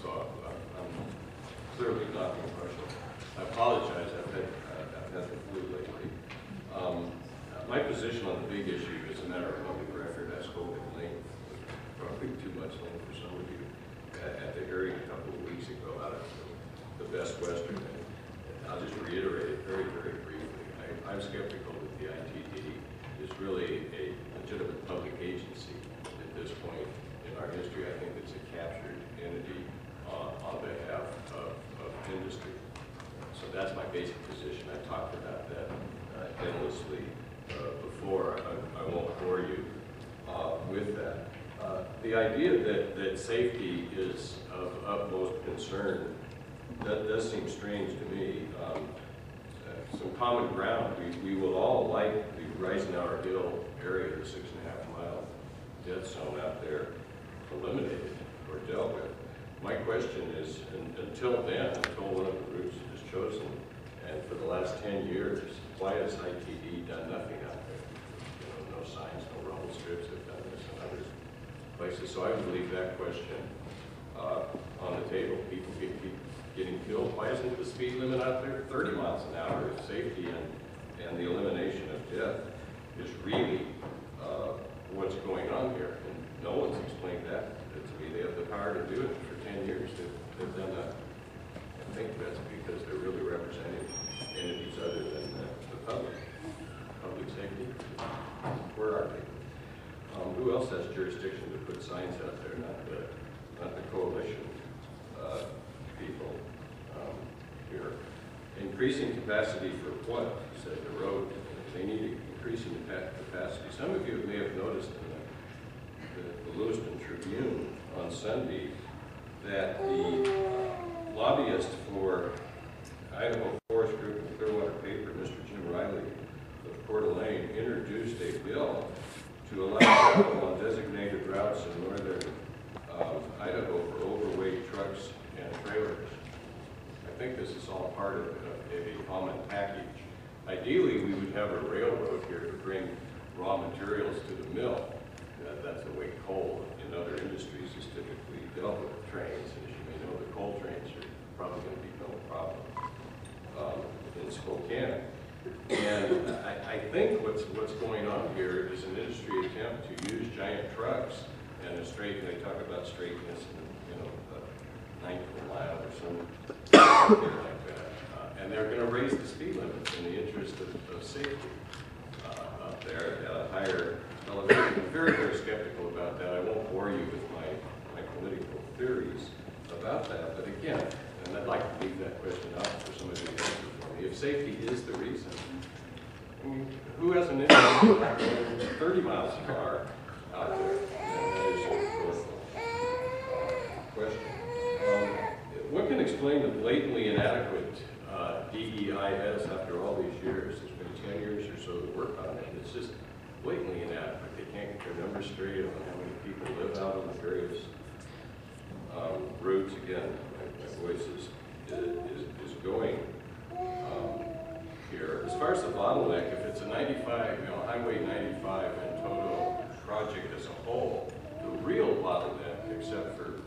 so I'm clearly not impartial. I apologize, I've had the flu lately. My position on the big issue is a matter of public record. I spoke at length, probably too much length for some of you, at the hearing a couple of weeks ago out of the Best Western. And I'll just reiterate it very, very briefly. I'm skeptical that the ITD is really a legitimate public agency at this point in our history. I think it's a captured entity on behalf of industry. So that's my basic position. I talked about that endlessly before. I won't bore you with that. The idea that safety is of utmost concern, that does seem strange to me. Some common ground. We will all like the Eisenhower Hill area, the 6.5-mile dead zone out there, eliminated or dealt with. My question is, until then, until one of the routes is chosen, and for the last 10 years, why has ITD done nothing out there? You know, no signs, no rumble strips have done this in other places. So I would leave that question on the table. People keep getting killed. Why isn't the speed limit out there 30 miles an hour? Safety and the elimination of death is really what's going on here. And no one's explained that to me. They have the power to do it for 10 years. They've done that. I think that's because they're really representing entities other than the public. Public safety. Where are they? Who else has jurisdiction to put signs out there? Not the coalition people here. Increasing capacity for what? He said the road. They need increasing capacity. Some of you may have noticed in the Lewiston Tribune on Sunday that the lobbyist for Idaho Forest Group and Clearwater Paper, Mr. Jim Riley of Coeur d'Alene, introduced a bill to allow travel on designated routes in northern Idaho for overweight trucks and trailers. I think this is all part of a common package. Ideally, we would have a railroad here to bring raw materials to the mill. That's the way coal in other industries is typically dealt with. Trains, as you may know, the coal trains are probably going to be no problem in Spokane. And I think what's going on here is an industry attempt to use giant trucks and they talk about straightness and, a 9th of a mile or something like that. And they're going to raise the speed limits in the interest of safety up there at a higher elevation. I'm very, very skeptical about that. I won't bore you with my political theories about that. But again, and I'd like to leave that question up for somebody to answer for me. If safety is the reason, I mean, who has an interest in 30 miles an hour out there? And that is a rhetorical question. What can explain the blatantly inadequate DEIS after all these years? It's been 10 years or so to work on it. It's just blatantly inadequate. They can't get their numbers straight on how many people live out on the various routes. Again, my voice is going here. As far as the bottleneck, if it's a 95, Highway 95 and total project as a whole, the real bottleneck, except for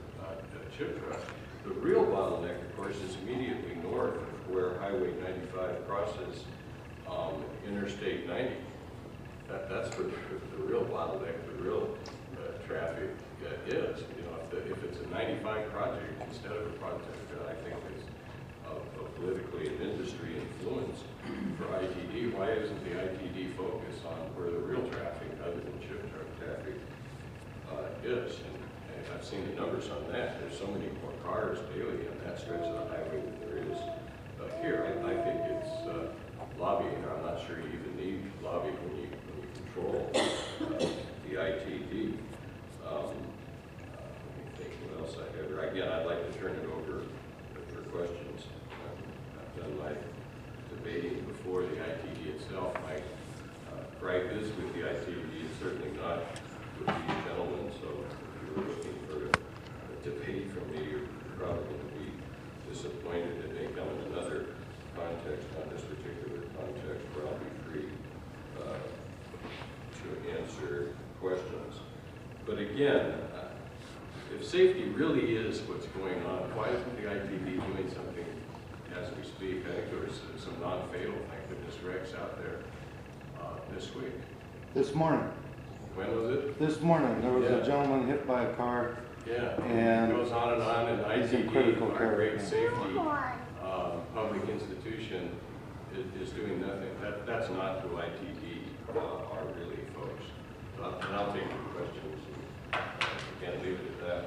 chip truck, the real bottleneck, of course, is immediately north of where Highway 95 crosses Interstate 90. That's where the real bottleneck, the real traffic is. If it's a 95 project instead of a project that I think is politically and industry influence for ITD, why isn't the ITD focused on where the real traffic, other than chip truck traffic, is? And I've seen the numbers on that. There's so many more cars daily on that stretch of the highway than there is here. I think it's lobbying. I'm not sure you even need lobbying when you control the ITD. Let me think what else I have here. Again, I'd like to turn it over for questions. I've done my debating before the ITD itself. My gripe is with the ITD. It's certainly not with these gentlemen. So if you were looking for a debate from me, you're probably going to be disappointed. It may come in another context, not this particular context, where I'll be free to answer questions. But again, if safety really is what's going on, why isn't the ITD doing something as we speak? I think there was some non-fatal, thank goodness, wrecks out there this week. This morning. When was it? This morning, there was a gentleman hit by a car. Yeah, and it goes on, and he's in ITD, critical our care. great safety public institution, is doing nothing. That's not who ITD are really, folks. And I'll take your questions. Can't leave it at that.